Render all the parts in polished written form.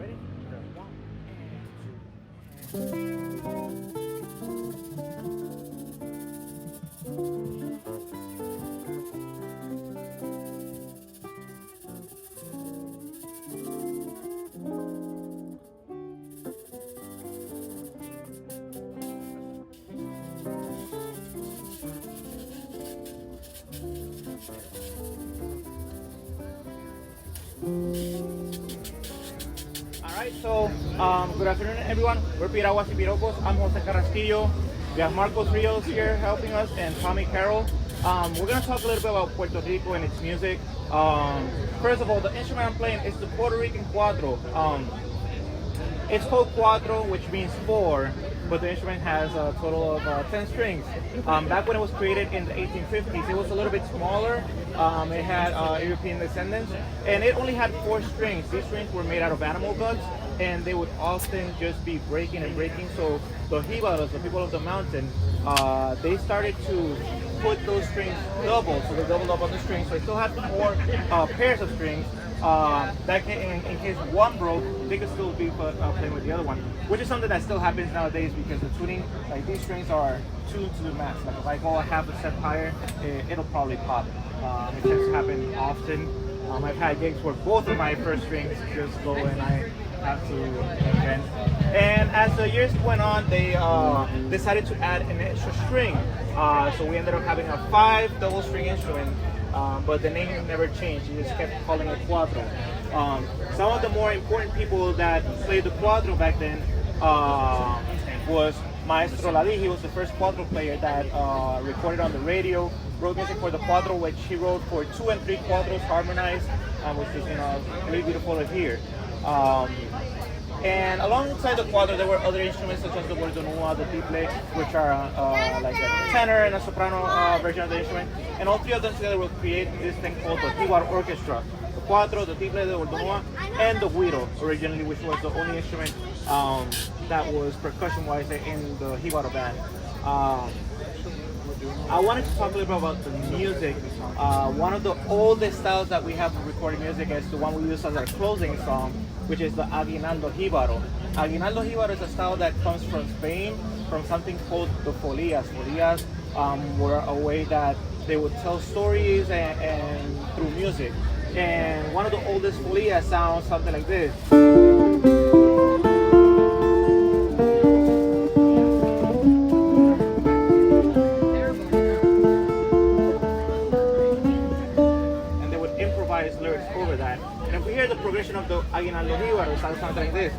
Ready? One and two. Alright, so good afternoon everyone. We're Paraguas y piropos. I'm Jose Carrasquillo. We have Marcos Rios here helping us and Tommy Carroll. We're going to talk a little bit about Puerto Rico and its music. First of all, the instrument I'm playing is the Puerto Rican cuatro. It's called cuatro, which means four, but the instrument has a total of 10 strings. Back when it was created in the 1850s, it was a little bit smaller. It had European descendants, and it only had 4 strings. These strings were made out of animal guts, and they would often just be breaking and breaking. So the jibaros, the people of the mountain, they started to put those strings double, so they doubled up on the strings. So they still had 4 pairs of strings. That can, in case one broke, they could still be playing with the other one, which is something that still happens nowadays because the tuning, like these strings are tuned to the max. Like if I go a half a step higher, it'll probably pop. It tends to happen often. I've had gigs where both of my first strings just go and I have to invent. And as the years went on, they decided to add an extra string. So we ended up having a 5 double string instrument. But the name never changed. You just kept calling it cuatro. Some of the more important people that played the cuatro back then was Maestro Ladi. He was the first cuatro player that recorded on the radio, wrote music for the cuatro, which he wrote for 2 and 3 cuatros harmonized, which is really beautiful to hear. And alongside the cuatro, there were other instruments such as the bordonua, the tiple, which are like a tenor and a soprano version of the instrument. And all 3 of them together will create this thing called the Jibar Orchestra. The cuatro, the tiple, the bordonua, and the guiro originally, which was the only instrument that was percussion-wise in the Jibaro band. I wanted to talk a little bit about the music. One of the oldest styles that we have for recording music is the one we use as our closing song, which is the Aguinaldo Jibaro. Aguinaldo Jibaro is a style that comes from Spain, from something called the folias. Folias were a way that they would tell stories and through music. And one of the oldest folias sounds something like this. Lyrics over that. And if we hear the progression of the Aguinaldo Jibaro, it sounds like this.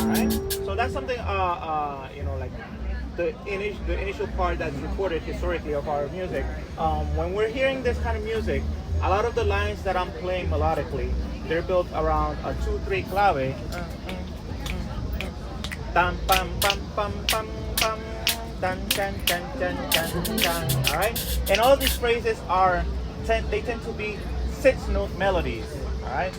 Alright, so that's something, like the initial part that's recorded historically of our music. When we're hearing this kind of music, a lot of the lines that I'm playing melodically, they're built around a 2-3 clave. Tam pam pam pam pam pam tan tan tan tan tan tan. All right, and all these phrases they tend to be 6-note melodies. All right,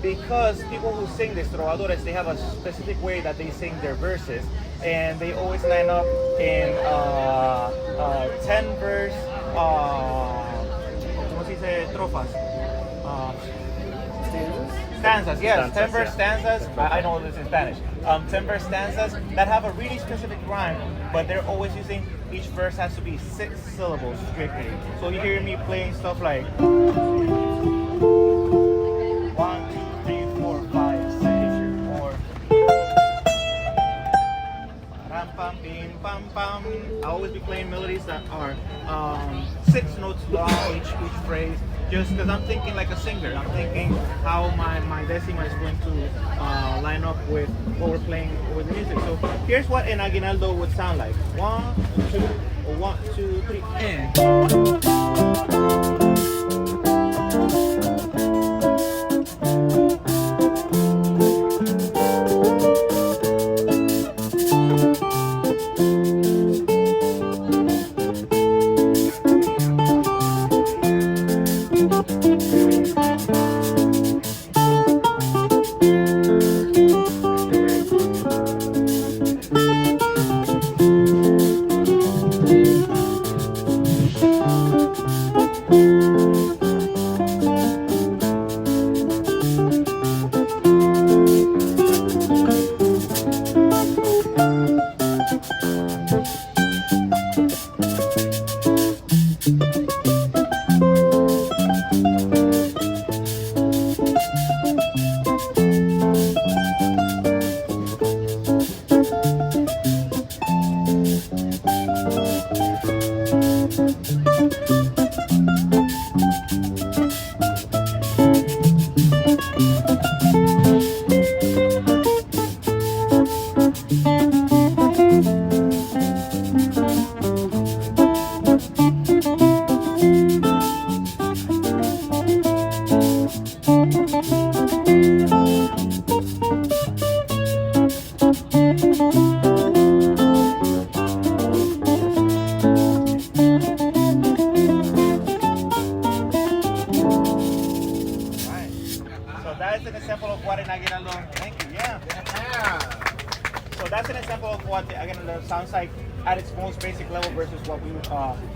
because people who sing this trovadores, they have a specific way that they sing their verses, and they always line up in 10 verse. ¿Cómo se dice trofas? Stanzas, yes, 10 verse stanzas. I know this in Spanish. 10 verse stanzas that have a really specific rhyme, but they're always using, each verse has to be 6 syllables strictly. So you hear me playing stuff like 1, 2, 3, 4, 5, 6, or ram pam bim pam pam. I always be playing melodies that are 6 notes long each phrase. Just because I'm thinking like a singer, I'm thinking how my decima is going to line up with what we're playing with the music. So here's what an aguinaldo would sound like. 1, 2, 1, 2, 3, and. example of what again it sounds like at its most basic level versus what we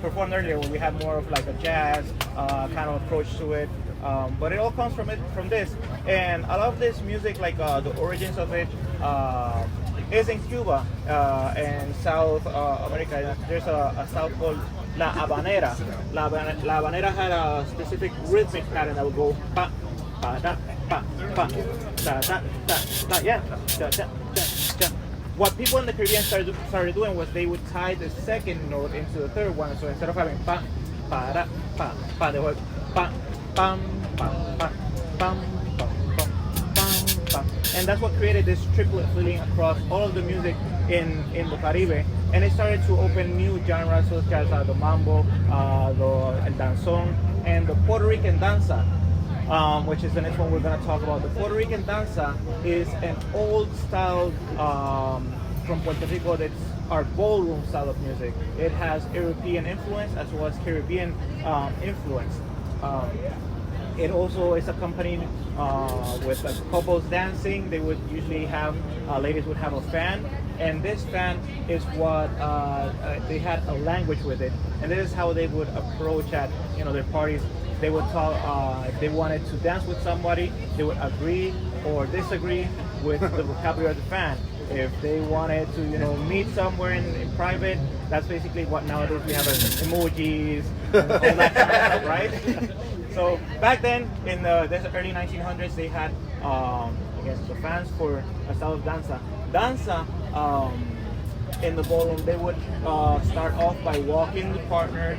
performed earlier, where we had more of like a jazz kind of approach to it. But it all comes from this, and a lot of this music, like the origins of it, is in Cuba and South America. There's a south called La Habanera. La Habanera had a specific rhythmic pattern that would go pa pa da pa pa da da da da yeah da da da da. What people in the Caribbean started doing was they would tie the second note into the third one. So instead of having pa pa da pa, they would pa pam pam pam pam pam pam pam pam, and that's what created this triplet feeling across all of the music in the Caribe. And it started to open new genres such as the mambo, el danzón, and the Puerto Rican danza, which is the next one we're going to talk about. The Puerto Rican danza is an old style from Puerto Rico that's our ballroom style of music. It has European influence as well as Caribbean influence. It also is accompanied with couples dancing. They would usually have, ladies would have a fan, and this fan is what they had a language with it, and this is how they would approach at their parties. They would talk if they wanted to dance with somebody, they would agree or disagree with the vocabulary of the fan. If they wanted to meet somewhere in private, that's basically what nowadays we have as emojis and all that kind of stuff, right? So back then in the early 1900s, they had again the fans for a style of danza. Danza in the ballroom, they would start off by walking the partner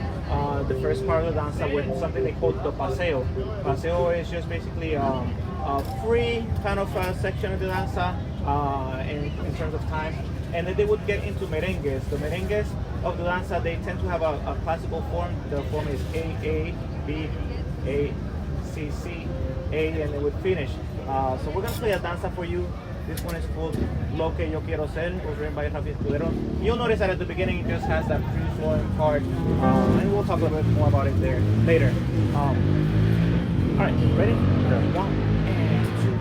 the first part of the danza with something they called the paseo. Paseo is just basically a free kind of section of the danza in terms of time, and then they would get into merengues. The merengues of the danza, they tend to have a classical form. The form is A B A C C A, and they would finish. So we're gonna play a danza for you. This one is called Lo Que Yo Quiero Ser. It was written by Rafi Escudero. You'll notice that at the beginning it just has that free-flowing part, and we'll talk a little bit more about it there later. All right, ready? One and two.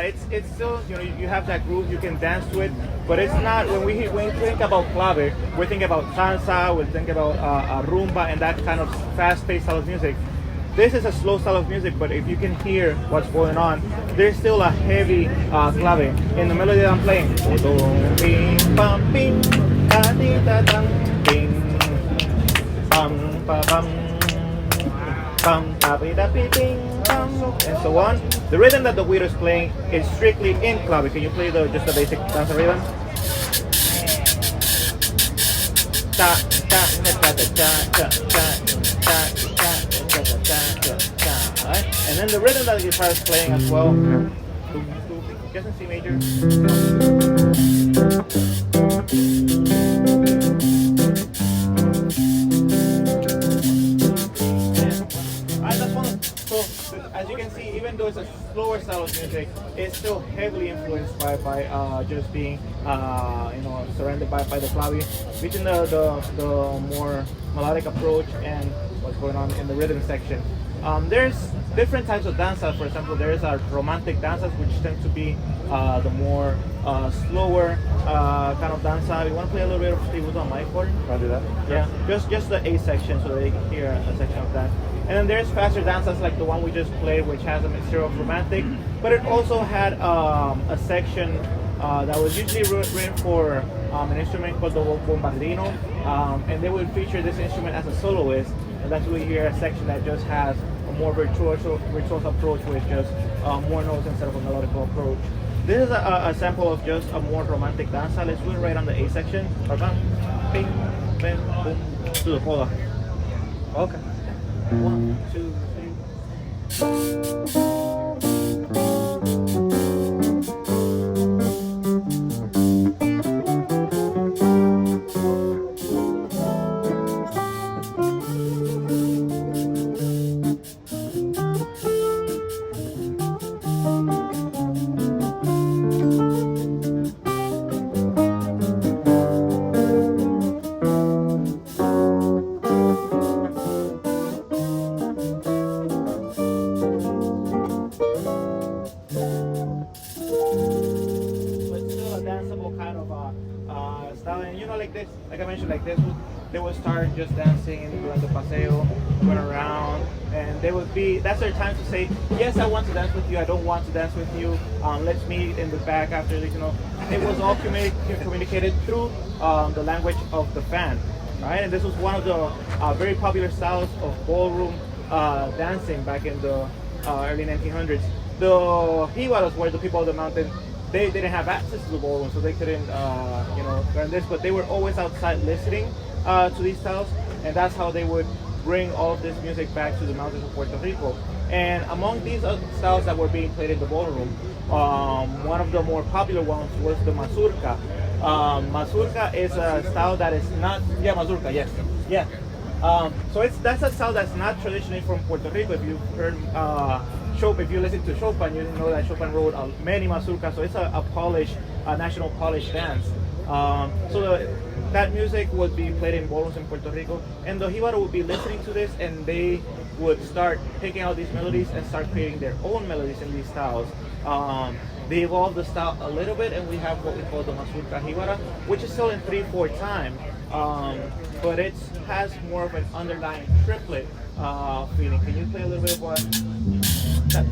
it's still, you know, you have that groove, you can dance to it, but it's not, when we think about clave, we think about salsa, we think about rumba and that kind of fast-paced style of music. This is a slow style of music, but if you can hear what's going on, there's still a heavy clave in the melody that I'm playing. Bing, bam, bing, da, di, da, dum, bing, bam, ba, bam, bam, da, bi, da, bi, bing, bam, and so on. The rhythm that the Guido is playing is strictly in clave. Can you play just the basic danza rhythm? Da, da, da, da, da, da, da, da. Right? And then the rhythm that the guitar is playing as well, just in C major. Alright, that's one. So as you can see, even though it's a slower style of music, it's still heavily influenced by just being you know, surrounded by the clave, between the more melodic approach and what's going on in the rhythm section. There's different types of danzas. For example, there's romantic danzas, which tend to be the more slower kind of danza. You want to play a little bit of Steve on my chord? Can I do that? Yeah, just the A section so they can hear a section of that. And then there's faster danzas like the one we just played, which has a mixture of romantic, but it also had a section that was usually written for an instrument called the bombardino, and they would feature this instrument as a soloist, and that's where you hear a section that just has a more virtuoso approach with just more notes instead of a melodical approach. This is a sample of just a more romantic danza. Let's do it right on the A section. Bing, bing, boom, to the coda. Okay. 1, 2, 3. Like I mentioned, like this, they would start just dancing during the paseo, going around, and they would be, that's their time to say, yes, I want to dance with you, I don't want to dance with you, let's meet in the back after this, you know. It was all communicated through the language of the fan, right? And this was one of the very popular styles of ballroom dancing back in the early 1900s. The jibaros were the people of the mountain. They didn't have access to the ballroom, so they couldn't, you know, learn this. But they were always outside listening to these styles, and that's how they would bring all of this music back to the mountains of Puerto Rico. And among these styles that were being played in the ballroom, one of the more popular ones was the mazurka. Mazurka is a style that is not, yeah, mazurka, yes, yeah. So that's a style that's not traditionally from Puerto Rico. If you've heard Chopin, if you listen to Chopin, you know that Chopin wrote many mazurkas, so it's a Polish, national Polish dance. That music would be played in ballrooms in Puerto Rico, and the jibaro would be listening to this, and they would start picking out these melodies and start creating their own melodies in these styles. They evolved the style a little bit, and we have what we call the mazurka jibara, which is still in 3/4 time, but it has more of an underlying triplet feeling. Can you play a little bit of what? That.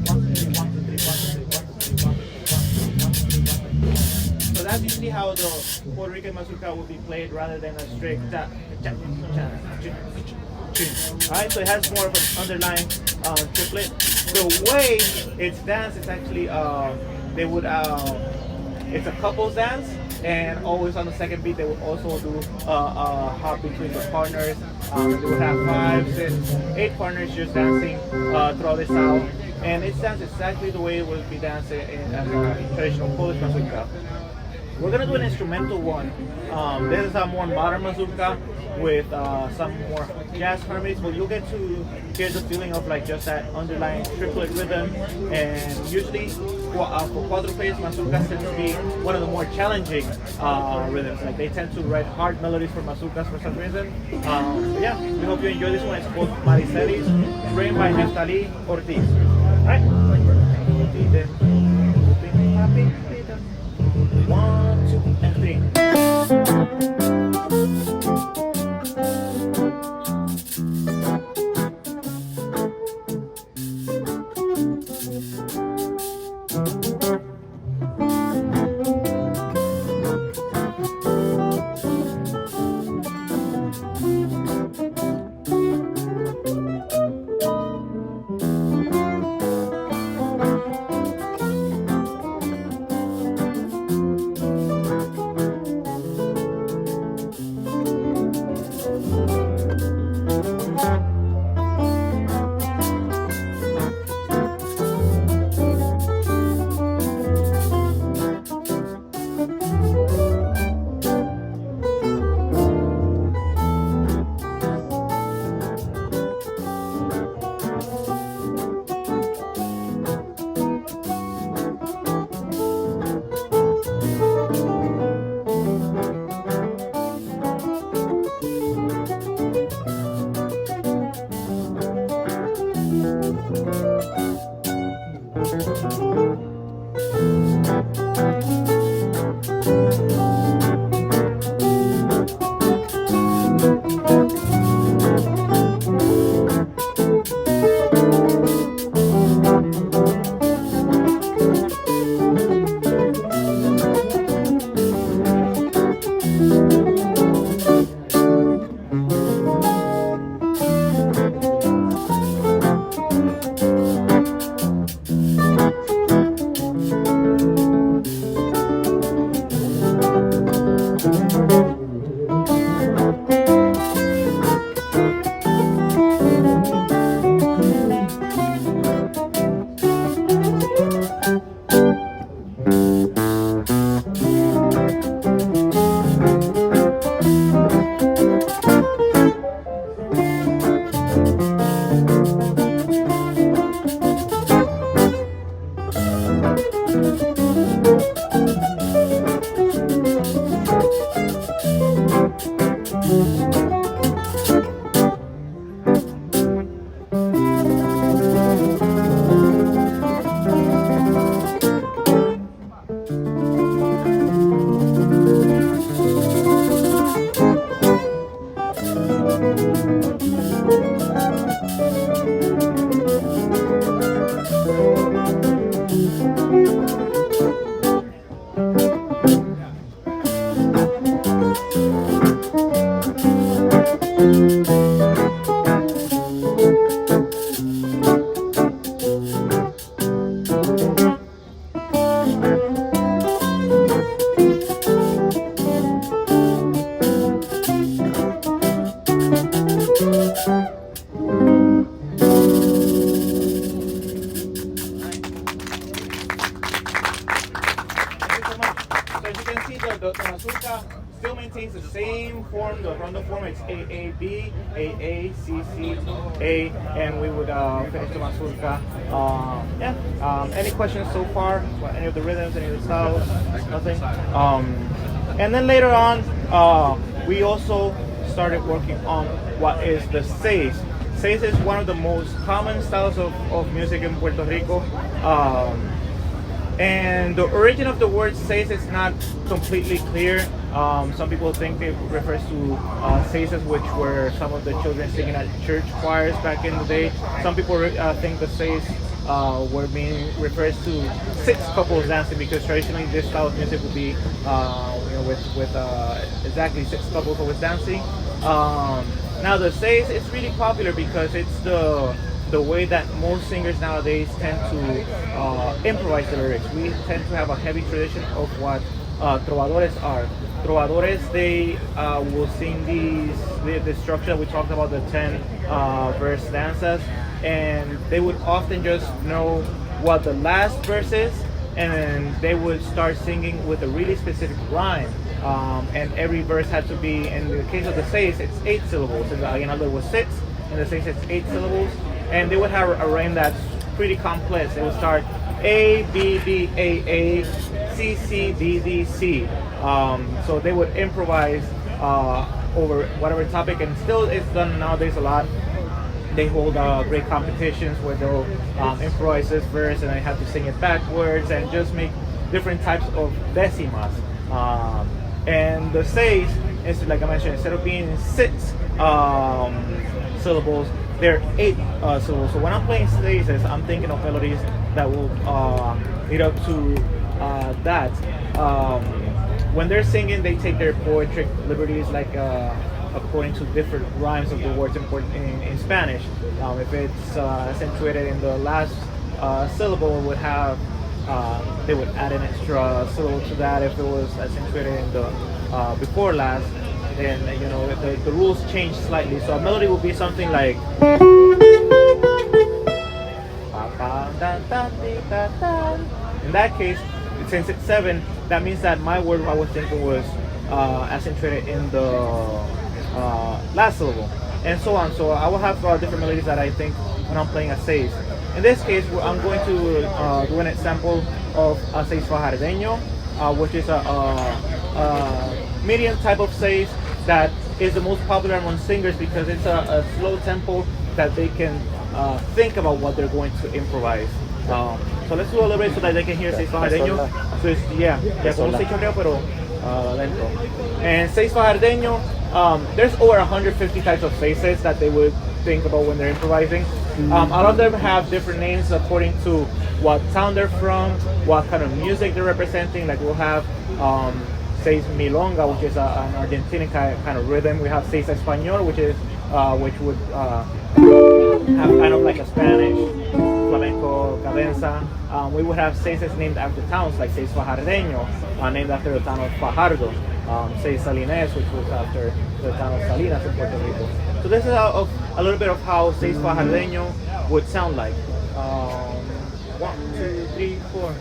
1, 2, 3, 1, 2, 3, 1, 2, 3, 1, 2, 3, 1, 2, 3, 1, 2, 3, 1, 2, 3, 1, 2, 3, 1, 2, 3, 1, 2, 3. So that's usually how the Puerto Rican mazurka would be played rather than a strict cha, cha, cha, cha. Alright, so it has more of an underlying triplet. The way it's danced is actually they would it's a couples dance, and always on the second beat they would also do a hop between the partners. They would have 5, 6, 8 partners just dancing throughout this style, and it's danced exactly the way it would be danced in a traditional Polish mazurka. We're gonna do an instrumental one. This is a more modern mazurka with some more jazz harmonies, but you'll get to hear the feeling of like just that underlying triplet rhythm. And usually for cuatro players, mazurkas tend to be one of the more challenging rhythms. Like they tend to write hard melodies for mazurkas for some reason. But yeah, we hope you enjoy this one. It's called Maricelis, framed by Neftali Ortiz. All right. them. Happy rhythm. 1, 2, and 3. The mazurka still maintains the same form, the rondo form. It's AAB, AA, CC, A, and we would finish the mazurka. Any questions so far about any of the rhythms, any of the styles? Nothing. And then later on, we also started working on what is the seis. Seis is one of the most common styles of music in Puerto Rico. And the origin of the word seis is not completely clear. Some people think it refers to seises, which were some of the children singing at church choirs back in the day. Some people think the seis refers to 6 couples dancing, because traditionally this style of music would be with exactly 6 couples always dancing. Now the seis is really popular because it's the way that most singers nowadays tend to improvise the lyrics. We tend to have a heavy tradition of what trovadores are. Trovadores, they will sing the structure that we talked about, the 10 verse danzas, and they would often just know what the last verse is, and then they would start singing with a really specific rhyme. And every verse had to be, in the case of the seis, it's 8 syllables. In the aguinaldo was 6, in the seis it's 8 syllables. And they would have a rhyme that's pretty complex. They would start A, B, B, A, A, C, C, D, D, C. So they would improvise over whatever topic, and still it's done nowadays a lot. they hold great competitions where they'll improvise this verse and I have to sing it backwards and just make different types of decimas. And the seis is, like I mentioned, instead of being 6 syllables, they're 8 syllables. So when I'm playing seises, I'm thinking of melodies that will lead up to that. When they're singing, they take their poetic liberties, like according to different rhymes of the words in Spanish. If it's accentuated in the last syllable, would have they would add an extra syllable to that. If it was accentuated in the before last, then the rules change slightly. So a melody will be something like. In that case, since it's 7, that means that my word I was thinking was accentuated in the last syllable, and so on. So I will have different melodies that I think when I'm playing a seis. In this case, I'm going to do an example of a seis fajardeño, which is a medium type of seis that is the most popular among singers because it's a slow tempo that they can think about what they're going to improvise. So let's do a little bit so that they can hear seis fajardeño. So it's, yeah, como seis chorreo, pero lento. And seis fajardeño, there's over 150 types of seises that they would think about when they're improvising. A lot of them have different names according to what town they're from, what kind of music they're representing. Like we'll have seis milonga, which is an Argentinian kind of rhythm. We have seis español, which would have kind of like a Spanish flamenco cadenza. We would have seises named after towns, like seis fajardeño, named after the town of Fajardo. Seis Salines, which was after the town of Salinas in Puerto Rico. So this is a little bit of how seis fajardeño would sound like. 1, 2, 3, 4.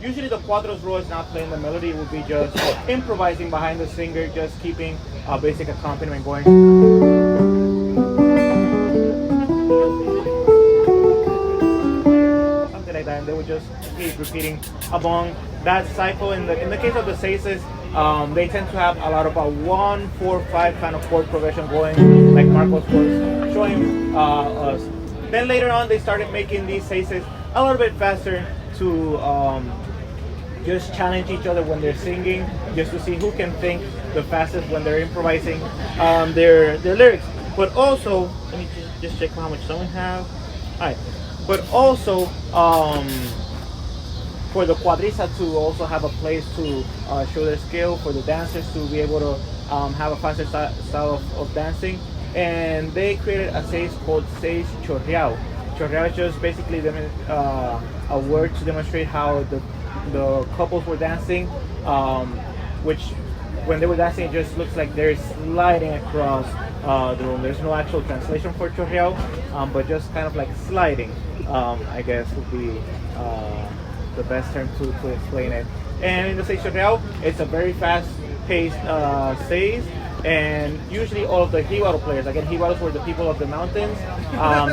Usually the cuatros row is not playing the melody, it would be just improvising behind the singer, just keeping a basic accompaniment going. Something like that, and they would just keep repeating along that cycle. In the case of the seises, they tend to have a lot of a 1, 4, 5 kind of chord progression going, like Marcos was showing us. Then later on, they started making these seises a little bit faster to just challenge each other when they're singing, just to see who can think the fastest when they're improvising their lyrics. But also, let me just check how much time we have. All right. But also, for the cuadrilla to also have a place to show their skill, for the dancers to be able to have a faster style of dancing. And they created a seis called seis chorreado. Chorreado is just basically a word to demonstrate how the couples were dancing, which when they were dancing it just looks like they're sliding across the room. There's no actual translation for chorreado, but just kind of like sliding, I guess would be the best term to explain it. And in the seis chorreado, it's a very fast-paced seis. And usually all of the jibaro players, again, jibaros were the people of the mountains.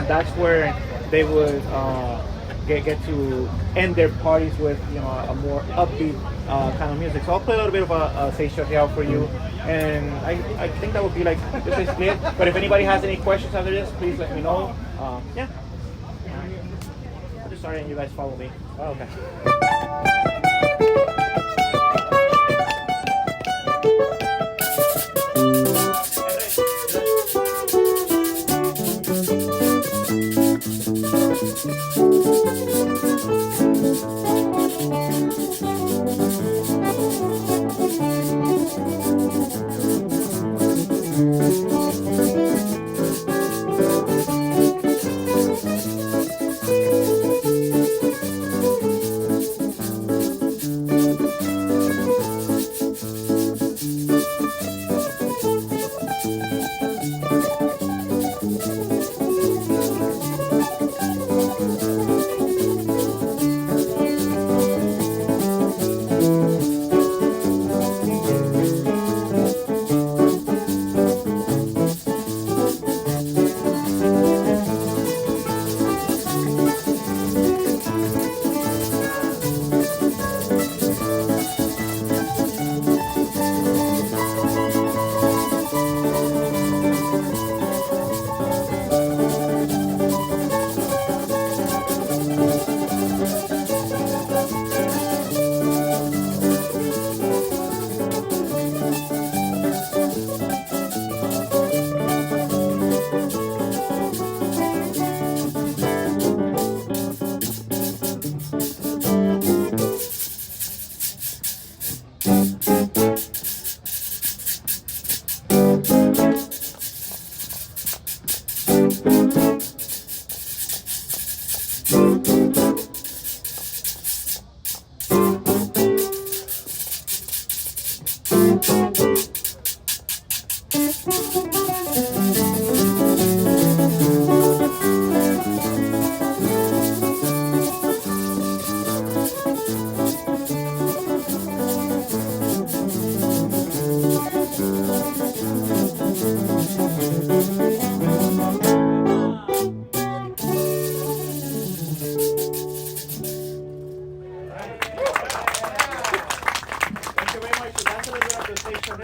That's where they would get to end their parties with, a more upbeat kind of music. So I'll play a little bit of a seis chorreado for you, and I think that would be like just basically it. But if anybody has any questions after this, please let me know. Yeah. start and you guys follow me. Oh, okay.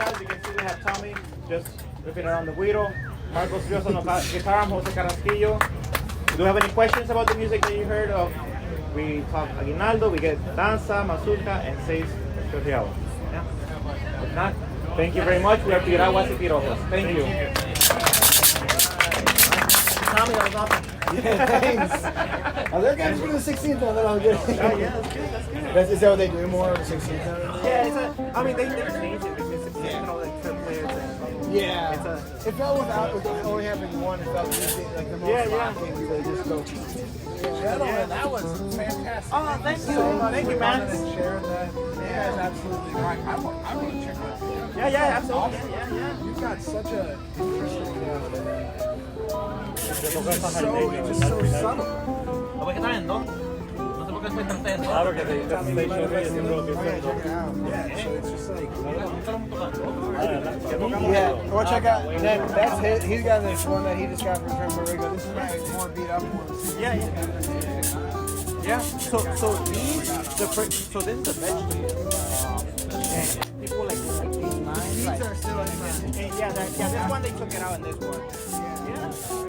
As you can see, we have Tommy just ripping around the guiro. Marcos Rios on the guitar. I'm Jose Carrasquillo. Do you have any questions about the music that you heard of? We talk aguinaldo, we get danza, mazurka, and seis real. Yeah. If not, thank you very much. We are Paraguas y piropos. Thank you. Tommy, that was awesome. Yeah, thanks. Are there guys for the 16th? No, I'm good. Yeah, that's good. That's good. Is that what they do more on the 16th? Yeah, it's a. I mean, they changed it between 16 and all like triplets and. Yeah. It's a. It felt with only having one. It felt like the most rocking. They just go. Gentlemen, that was fantastic. Oh, thank you. So much Thank you, for man. coming and sharing that. Yeah, it's absolutely right. I want to check that out. Yeah, absolutely. Awesome. Yeah. You've got such a interesting, it's so subtle. Lo voy a quitar en dos. No sé por qué fue traste en dos. Claro que te siempre lo que Yeah, so it's just like, Yeah, go check out. That's his. He's got this one that he just got from Puerto Rico. This is my more beat up one. Yeah. Yeah. So these so this is the vegetable. And people like these lines. These are still in Yeah, this one they took it out in this one. Yeah.